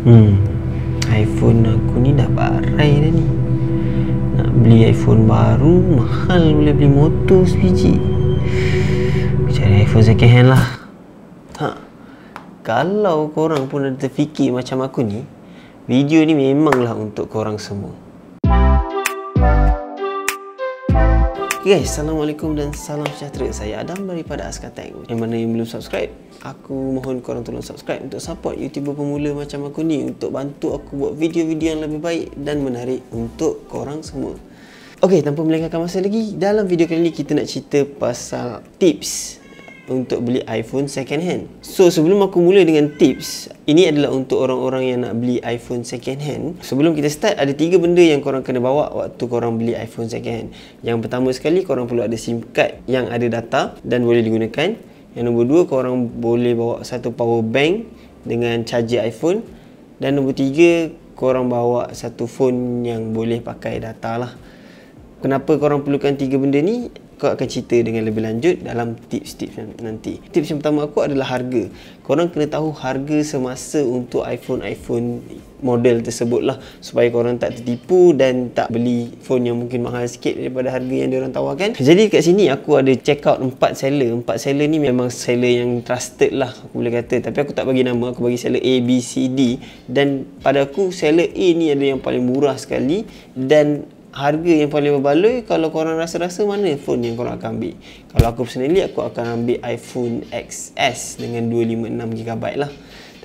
Hmm, iPhone aku ni dah barai dah ni. Nak beli iPhone baru mahal, boleh beli motor sebiji. Cari iPhone second hand lah. Kalau korang pun ada terfikir macam aku ni, video ni memanglah untuk korang semua. Okay guys, Assalamualaikum dan salam sejahtera. Saya Adam daripada Askatek. Yang mana yang belum subscribe, aku mohon korang tolong subscribe untuk support YouTuber pemula macam aku ni, untuk bantu aku buat video-video yang lebih baik dan menarik untuk korang semua. Okay, tanpa melengahkan masa lagi, dalam video kali ni kita nak cerita pasal tips untuk beli iPhone second hand. So sebelum aku mula dengan tips, ini adalah untuk orang-orang yang nak beli iPhone second hand. Sebelum kita start, ada 3 benda yang korang kena bawa waktu korang beli iPhone second hand. Yang pertama sekali, korang perlu ada SIM card yang ada data dan boleh digunakan. Yang nombor 2, korang boleh bawa satu power bank dengan charger iPhone. Dan nombor 3, korang bawa satu phone yang boleh pakai data lah. Kenapa korang perlukan 3 benda ni? Kau akan cerita dengan lebih lanjut dalam tips-tips nanti. Tips yang pertama aku adalah harga. Korang kena tahu harga semasa untuk iPhone model tersebut lah, supaya korang tak tertipu dan tak beli phone yang mungkin mahal sikit daripada harga yang diorang tawarkan. Jadi kat sini aku ada check out 4 seller. 4 seller ni memang seller yang trusted lah, aku boleh kata. Tapi aku tak bagi nama, aku bagi seller A, B, C, D. Dan pada aku seller A ni ada yang paling murah sekali dan harga yang paling berbaloi. Kalau korang rasa-rasa mana phone yang korang akan ambil? Kalau aku personally, aku akan ambil iPhone XS dengan 256GB lah.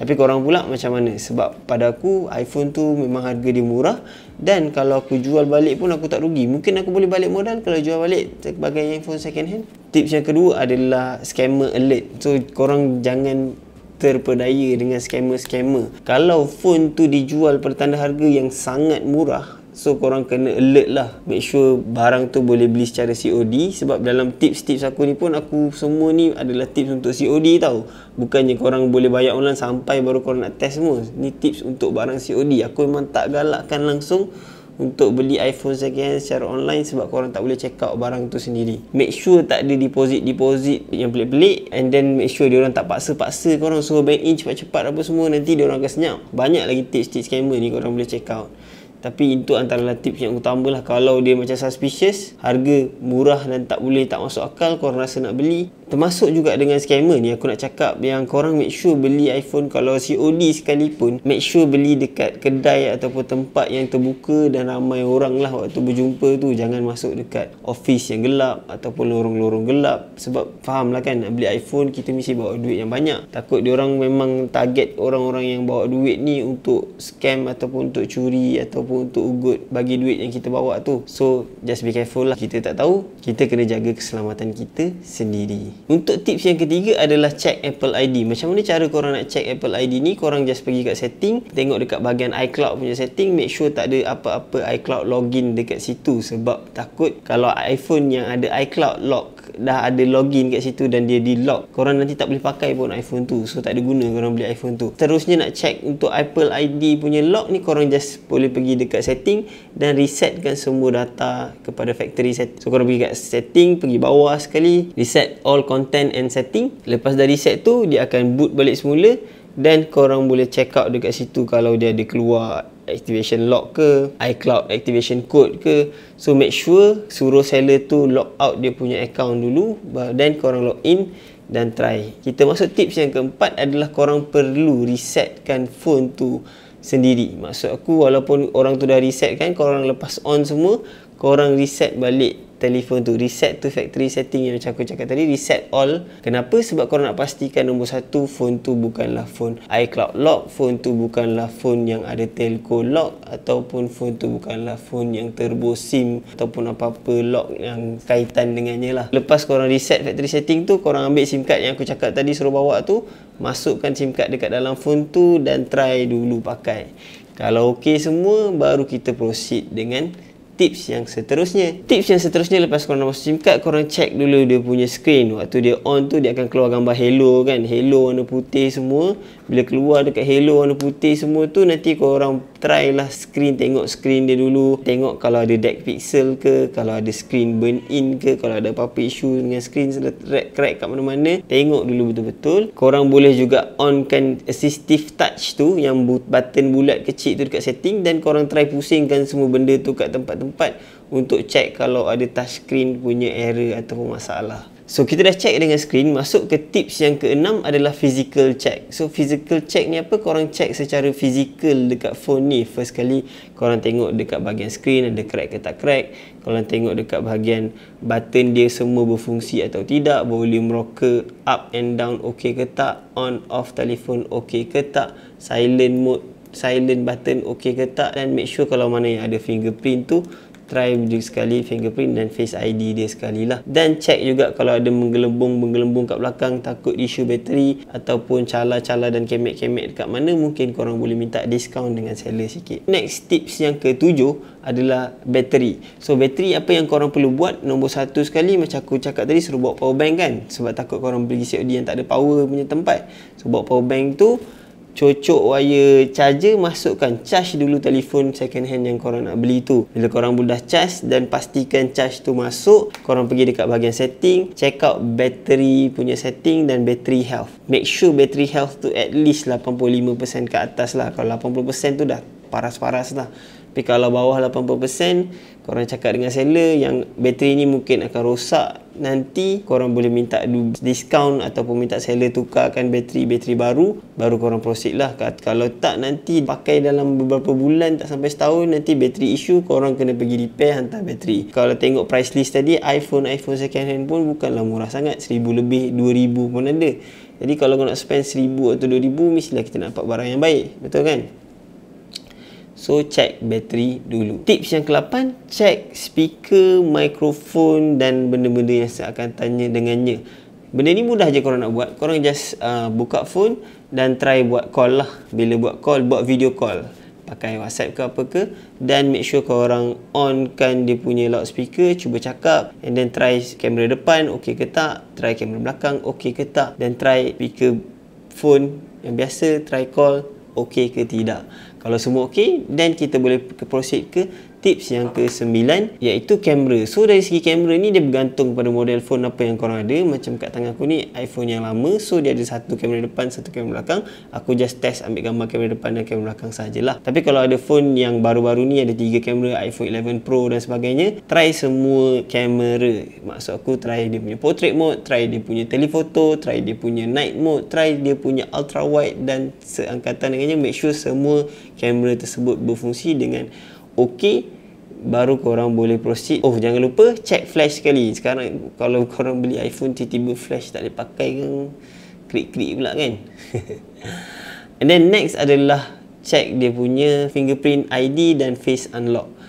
Tapi korang pula macam mana? Sebab pada aku, iPhone tu memang harga dia murah. Dan kalau aku jual balik pun aku tak rugi. Mungkin aku boleh balik modal kalau jual balik sebagai iPhone second hand. Tips yang kedua adalah scammer alert. So korang jangan terpedaya dengan scammer-scammer. Kalau phone tu dijual pada tanda harga yang sangat murah, so korang kena alert lah. Make sure barang tu boleh beli secara COD. Sebab dalam tips-tips aku ni pun, aku semua ni adalah tips untuk COD tau. Bukannya korang boleh bayar online sampai baru korang nak test semua. Ni tips untuk barang COD. Aku memang tak galakkan langsung untuk beli iPhone second hand secara online, sebab korang tak boleh check out barang tu sendiri. Make sure tak ada deposit yang pelik-pelik. And then make sure diorang tak paksa-paksa korang suruh bank in cepat-cepat apa semua. Nanti diorang akan senyap. Banyak lagi tips-tips scammer ni korang boleh check out. Tapi itu antara tips yang utama lah. Kalau dia macam suspicious, harga murah dan tak masuk akal, korang rasa nak beli. Termasuk juga dengan scammer ni, aku nak cakap yang korang make sure beli iPhone, kalau COD sekalipun, make sure beli dekat kedai ataupun tempat yang terbuka dan ramai orang lah waktu berjumpa tu. Jangan masuk dekat office yang gelap ataupun lorong-lorong gelap. Sebab faham lah kan, nak beli iPhone kita mesti bawa duit yang banyak. Takut diorang memang target orang-orang yang bawa duit ni untuk scam ataupun untuk curi ataupun untuk ugut bagi duit yang kita bawa tu. So just be careful lah. Kita tak tahu, kita kena jaga keselamatan kita sendiri. Untuk tips yang ketiga adalah check Apple ID. Macam mana cara korang nak check Apple ID ni? Korang just pergi kat setting, tengok dekat bahagian iCloud punya setting. Make sure tak ada apa-apa iCloud login dekat situ. Sebab takut kalau iPhone yang ada iCloud lock, dah ada login kat situ dan dia di lock, korang nanti tak boleh pakai pun iPhone tu. So tak ada guna korang beli iPhone tu. Terusnya nak check untuk Apple ID punya lock ni, korang just boleh pergi dekat setting dan resetkan semua data kepada factory setting. So korang pergi kat setting, pergi bawah sekali, reset all content and setting. Lepas dah reset tu, dia akan boot balik semula dan korang boleh check out dekat situ kalau dia ada keluar activation lock ke, iCloud activation code ke. So make sure suruh seller tu lock out dia punya account dulu, then korang log in dan try. Kita masuk tips yang keempat adalah korang perlu resetkan phone tu sendiri. Maksud aku, walaupun orang tu dah reset kan, korang lepas on semua, korang reset balik telefon tu. Reset tu factory setting yang macam aku cakap tadi, reset all. Kenapa? Sebab korang nak pastikan nombor 1, phone tu bukanlah phone iCloud lock, phone tu bukanlah phone yang ada telco lock, ataupun phone tu bukanlah phone yang turbo SIM ataupun apa-apa lock yang kaitan dengannya lah. Lepas korang reset factory setting tu, korang ambil SIM card yang aku cakap tadi suruh bawa tu, masukkan SIM card dekat dalam phone tu dan try dulu pakai. Kalau okey semua, baru kita proceed dengan tips yang seterusnya. Tips yang seterusnya, lepas korang masuk SIM card, korang check dulu dia punya screen. Waktu dia on tu, dia akan keluar gambar hello kan, hello warna putih semua. Bila keluar dekat halo warna putih semua tu, nanti korang try lah screen, tengok screen dia dulu. Tengok kalau ada dead pixel ke, kalau ada screen burn in ke, kalau ada apa-apa isu dengan screen crack kat mana-mana. Tengok dulu betul-betul. Korang boleh juga onkan assistive touch tu, yang button bulat kecil tu dekat setting, dan korang try pusingkan semua benda tu kat tempat-tempat untuk check kalau ada touch screen punya error ataupun masalah. So kita dah check dengan screen, masuk ke tips yang ke-6 adalah physical check. So physical check ni apa? Korang check secara physical dekat phone ni. First kali korang tengok dekat bahagian screen ada crack ke tak crack. Korang tengok dekat bahagian button dia semua berfungsi atau tidak. Volume rocker up and down okey ke tak. On off telefon okey ke tak. Silent mode, silent button okey ke tak. Dan make sure kalau mana yang ada fingerprint tu, try sekali fingerprint dan face ID dia sekali lah. Dan check juga kalau ada menggelembung kat belakang, takut isu bateri ataupun cala-cala dan kemek-kemek dekat mana, mungkin korang boleh minta diskaun dengan seller sikit. Next tips yang ke-7 adalah bateri. So bateri apa yang korang perlu buat? Nombor 1 sekali, macam aku cakap tadi, suruh bawa power bank kan, sebab takut korang pergi COD yang tak ada power punya tempat. So bawa power bank tu, cocok wire charger, masukkan, charge dulu telefon second hand yang korang nak beli tu. Bila korang dah charge dan pastikan charge tu masuk, korang pergi dekat bahagian setting, check out battery punya setting dan battery health. Make sure battery health tu at least 85% ke atas lah. Kalau 80% tu dah paras-paras lah. Tapi kalau bawah 80%, korang cakap dengan seller yang bateri ni mungkin akan rosak nanti, korang boleh minta diskaun ataupun minta seller tukarkan bateri baru korang proceed lah. Kalau tak, nanti pakai dalam beberapa bulan, tak sampai setahun, nanti bateri issue, korang kena pergi repair, hantar bateri. Kalau tengok price list tadi, iPhone second hand pun bukanlah murah sangat, 1000 lebih, 2000 pun ada. Jadi kalau kau nak spend 1000 atau 2000, mestilah kita nak dapat barang yang baik, betul kan? So check bateri dulu. Tips yang ke-8, check speaker, mikrofon dan benda-benda yang saya akan tanya dengannya. Benda ni mudah je korang nak buat. Korang just buka phone dan try buat call lah. Bila buat call, buat video call, pakai WhatsApp ke apa ke, dan make sure korang onkan dia punya loudspeaker, cuba cakap, and then try kamera depan okey ke tak, try kamera belakang okey ke tak, dan try speaker phone yang biasa, try call okey ke tidak. Kalau semua okey, then kita boleh proceed ke tips yang ke-9, iaitu kamera. So dari segi kamera ni, dia bergantung pada model phone apa yang korang ada. Macam kat tangan aku ni iPhone yang lama, so dia ada satu kamera depan, satu kamera belakang. Aku just test ambil gambar kamera depan dan kamera belakang sajalah. Tapi kalau ada phone yang baru-baru ni ada 3 kamera, iPhone 11 Pro dan sebagainya, try semua kamera. Maksud aku, try dia punya portrait mode, try dia punya telephoto, try dia punya night mode, try dia punya ultra wide dan seangkatan dengannya. Make sure semua kamera tersebut berfungsi dengan okey, baru korang boleh proceed. Oh, jangan lupa check flash sekali. Sekarang kalau korang beli iPhone, tiba-tiba flash tak boleh pakai kan, klik-klik pula kan. And then next adalah check dia punya fingerprint ID dan face unlock.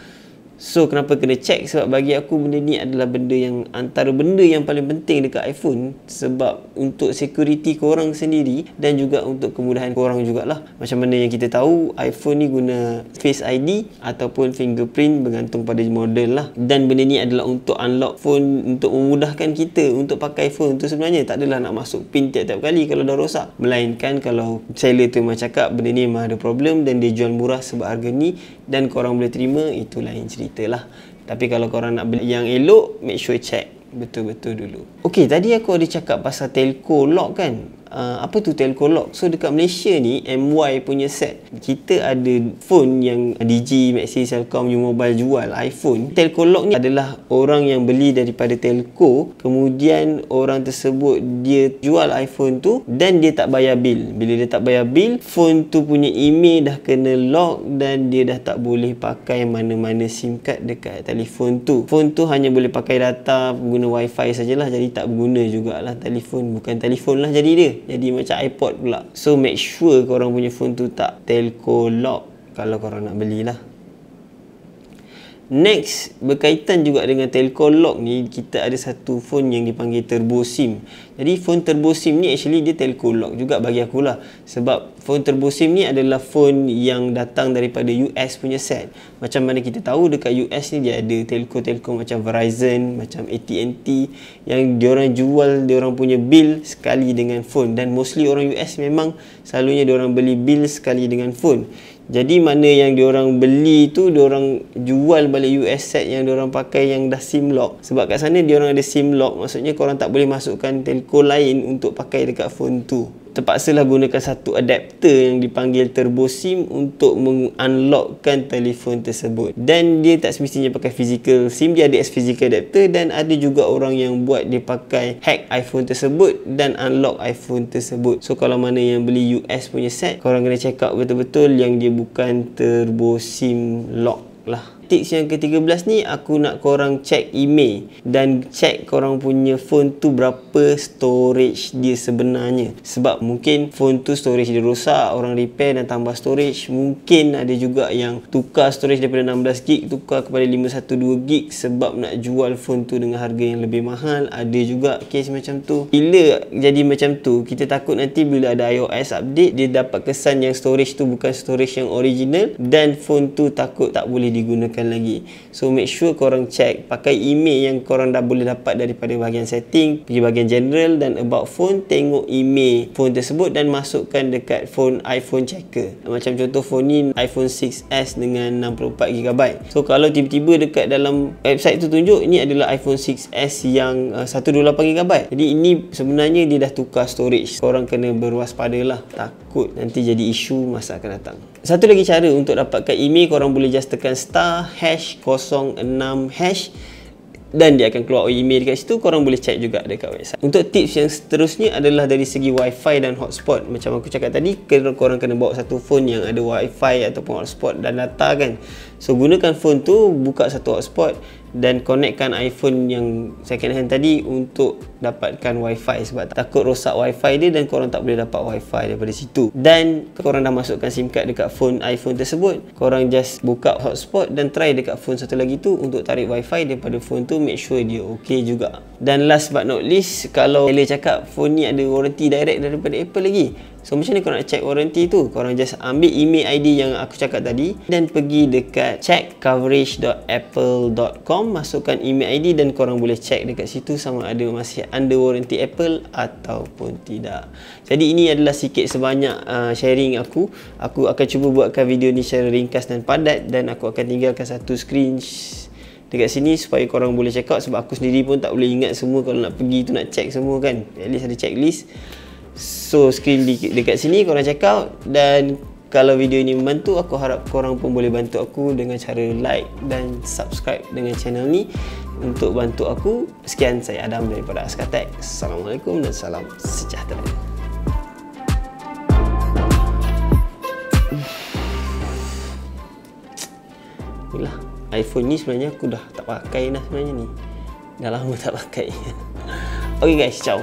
So kenapa kena check? Sebab bagi aku benda ni adalah benda yang, antara benda yang paling penting dekat iPhone. Sebab untuk security korang sendiri dan juga untuk kemudahan korang jugalah. Macam mana yang kita tahu, iPhone ni guna Face ID ataupun fingerprint, bergantung pada model lah. Dan benda ni adalah untuk unlock phone, untuk memudahkan kita untuk pakai phone tu sebenarnya. Tak adalah nak masuk pin tiap-tiap kali kalau dah rosak. Melainkan kalau seller tu memang cakap benda ni memang ada problem dan dia jual murah sebab harga ni dan korang boleh terima, itu lain cerita lah. Tapi kalau korang nak beli yang elok, make sure check betul-betul dulu. Okey, tadi aku ada cakap pasal telco lock kan. Apa tu telco lock? So dekat Malaysia ni, MY punya set, kita ada phone yang Digi, Maxi, Celcom, U-Mobile jual iPhone. Telco lock ni adalah orang yang beli daripada telco, kemudian orang tersebut dia jual iPhone tu dan dia tak bayar bil. Bila dia tak bayar bil, phone tu punya email dah kena lock dan dia dah tak boleh pakai mana-mana SIM card dekat telefon tu. Phone tu hanya boleh pakai data, guna wifi sajalah, jadi tak berguna jugalah telefon. Bukan telefon lah jadi dia, jadi macam iPod pula. So make sure korang punya phone tu tak telco lock kalau korang nak belilah. Next, berkaitan juga dengan telco lock ni, kita ada satu phone yang dipanggil turbo SIM. Jadi phone turbo SIM ni actually dia telco lock juga bagi aku lah. Sebab phone turbo SIM ni adalah phone yang datang daripada US punya set. Macam mana kita tahu dekat US ni dia ada telco-telco macam Verizon, macam AT&T yang diorang jual diorang punya bill sekali dengan phone. Dan mostly orang US memang selalunya diorang beli bill sekali dengan phone. Jadi mana yang diorang beli tu diorang jual balik US set yang diorang pakai yang dah SIM lock. Sebab kat sana diorang ada SIM lock, maksudnya korang tak boleh masukkan telco lain untuk pakai dekat phone tu. Terpaksalah gunakan satu adapter yang dipanggil turbo SIM untuk mengunlockkan telefon tersebut. Dan dia tak semestinya pakai physical SIM, dia ada as physical adapter. Dan ada juga orang yang buat dia pakai hack iPhone tersebut dan unlock iPhone tersebut. So kalau mana yang beli US punya set, korang kena check out betul-betul yang dia bukan turbo SIM lock lah. Tips yang ke-13 ni, aku nak korang check email dan check korang punya phone tu berapa storage dia sebenarnya. Sebab mungkin phone tu storage dia rosak, orang repair dan tambah storage. Mungkin ada juga yang tukar storage daripada 16GB tukar kepada 512GB sebab nak jual phone tu dengan harga yang lebih mahal. Ada juga case macam tu. Bila jadi macam tu, kita takut nanti bila ada iOS update, dia dapat kesan yang storage tu bukan storage yang original dan phone tu takut tak boleh digunakan lagi. So make sure korang check, pakai email yang korang dah boleh dapat daripada bahagian setting, pergi bahagian general dan about phone, tengok email phone tersebut dan masukkan dekat phone iPhone checker. Macam contoh phone ni iPhone 6s dengan 64GB. So kalau tiba-tiba dekat dalam website tu tunjuk ini adalah iPhone 6s yang 128GB. Jadi ini sebenarnya dia dah tukar storage. Korang kena berwaspadalah, takut nanti jadi isu masa akan datang. Satu lagi cara untuk dapatkan email, korang boleh just tekan *#06# dan dia akan keluar email dekat situ. Korang boleh check juga dekat website. Untuk tips yang seterusnya adalah dari segi wifi dan hotspot. Macam aku cakap tadi, korang kena bawa satu phone yang ada wifi ataupun hotspot dan data kan. So gunakan phone tu, buka satu hotspot dan connectkan iPhone yang second hand tadi untuk dapatkan wifi. Sebab takut rosak wifi dia dan korang tak boleh dapat wifi daripada situ. Dan korang dah masukkan SIM card dekat phone iPhone tersebut, korang just buka hotspot dan try dekat phone satu lagi tu untuk tarik wifi daripada phone tu. Make sure dia ok juga. Dan last but not least, kalau Ella cakap phone ni ada warranty direct daripada Apple lagi, so macam mana korang nak check warranty tu? Korang just ambil email ID yang aku cakap tadi dan pergi dekat checkcoverage.apple.com, masukkan email ID dan korang boleh check dekat situ sama ada masih under warranty Apple ataupun tidak. Jadi ini adalah sikit sebanyak sharing aku. Aku akan cuba buatkan video ni secara ringkas dan padat dan aku akan tinggalkan satu screen dekat sini supaya korang boleh check out. Sebab aku sendiri pun tak boleh ingat semua kalau nak pergi tu, nak check semua kan. At least ada checklist. So screen dekat sini, korang check out. Dan kalau video ini membantu, aku harap korang pun boleh bantu aku dengan cara like dan subscribe dengan channel ni untuk bantu aku. Sekian, saya Adam daripada Askatek. Assalamualaikum dan salam sejahtera. Inilah iPhone ni sebenarnya aku dah tak pakai dah sebenarnya ni. Dah lama tak pakai. Okay guys, ciao.